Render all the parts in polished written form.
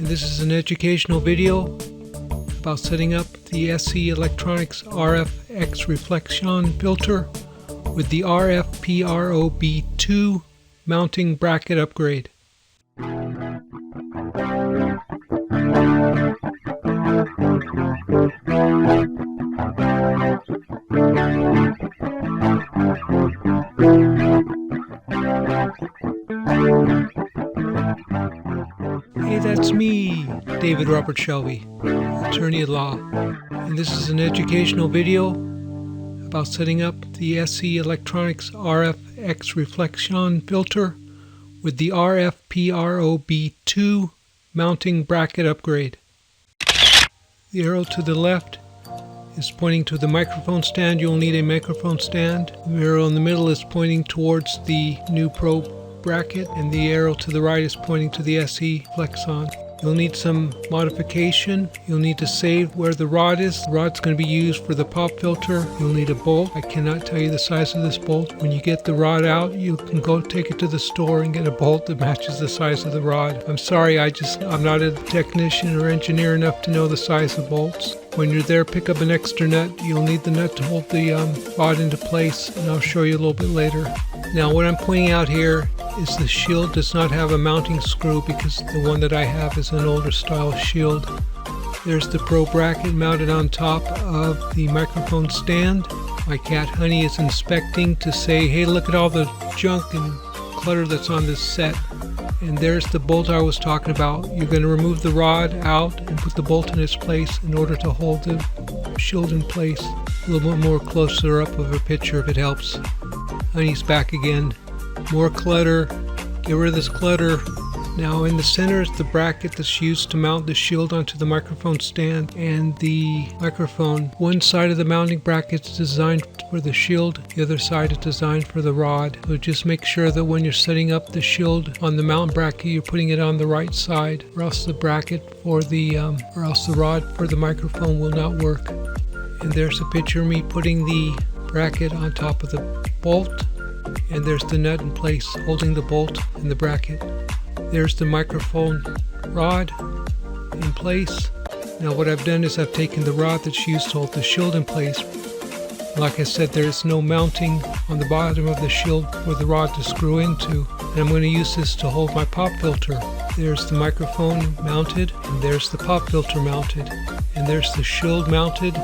and this is an educational video about setting up the SE Electronics RF-X Reflexion Filter with the RFPROB2 Mounting Bracket Upgrade. Hey, that's me, David Robert Shelby, attorney at law, and this is an educational video about setting up the SE Electronics RF-X Reflexion Filter with the RFPROB2 Mounting Bracket Upgrade. The arrow to the left is pointing to the microphone stand. You'll need a microphone stand. The arrow in the middle is pointing towards the new probe bracket, and the arrow to the right is pointing to the SE Flexon. You'll need some modification. You'll need to save where the rod is. The rod's going to be used for the pop filter. You'll need a bolt. I cannot tell you the size of this bolt. When you get the rod out, you can go take it to the store and get a bolt that matches the size of the rod. I'm sorry, I'm not a technician or engineer enough to know the size of bolts. When you're there, pick up an extra nut. You'll need the nut to hold the rod into place, and I'll show you a little bit later. Now, what I'm pointing out here is the shield does not have a mounting screw because the one that I have is an older style shield. There's the probe bracket mounted on top of the microphone stand. My cat Honey is inspecting to say, hey, look at all the junk and clutter that's on this set. And there's the bolt I was talking about. You're going to remove the rod out and put the bolt in its place in order to hold the shield in place. A little bit more closer up of a picture if it helps. Honey's back again. More clutter. Get rid of this clutter. Now in the center is the bracket that's used to mount the shield onto the microphone stand and the microphone. One side of the mounting bracket is designed for the shield, the other side is designed for the rod. So just make sure that when you're setting up the shield on the mount bracket, you're putting it on the right side, or else the bracket for the rod for the microphone will not work. And there's a picture of me putting the bracket on top of the bolt, and there's the nut in place holding the bolt and the bracket. There's the microphone rod in place. Now what I've done is I've taken the rod that's used to hold the shield in place. Like I said, there is no mounting on the bottom of the shield for the rod to screw into. And I'm going to use this to hold my pop filter. There's the microphone mounted, and there's the pop filter mounted, and there's the shield mounted.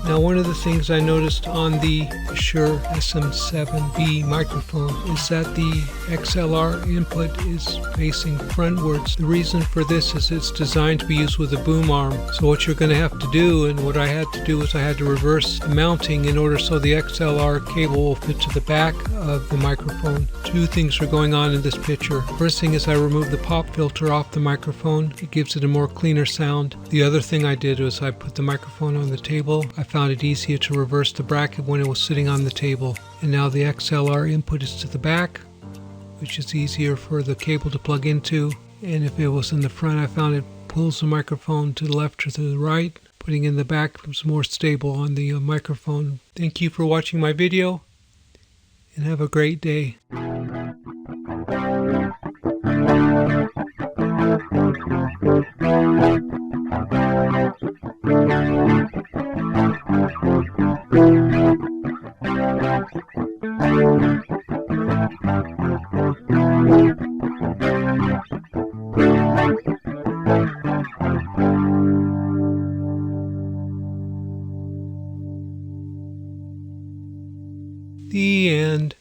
Now one of the things I noticed on the Shure SM7B microphone is that the XLR input is facing frontwards. The reason for this is it's designed to be used with a boom arm. So what you're going to have to do, and what I had to do, is I had to reverse the mounting in order so the XLR cable will fit to the back of the microphone. Two things are going on in this picture. First thing is I removed the pop filter off the microphone. It gives it a more cleaner sound. The other thing I did was I put the microphone on the table. I found it easier to reverse the bracket when it was sitting on the table. And now the XLR input is to the back, which is easier for the cable to plug into. And if it was in the front, I found it pulls the microphone to the left or to the right. Putting in the back is more stable on the microphone. Thank you for watching my video, and have a great day. The end.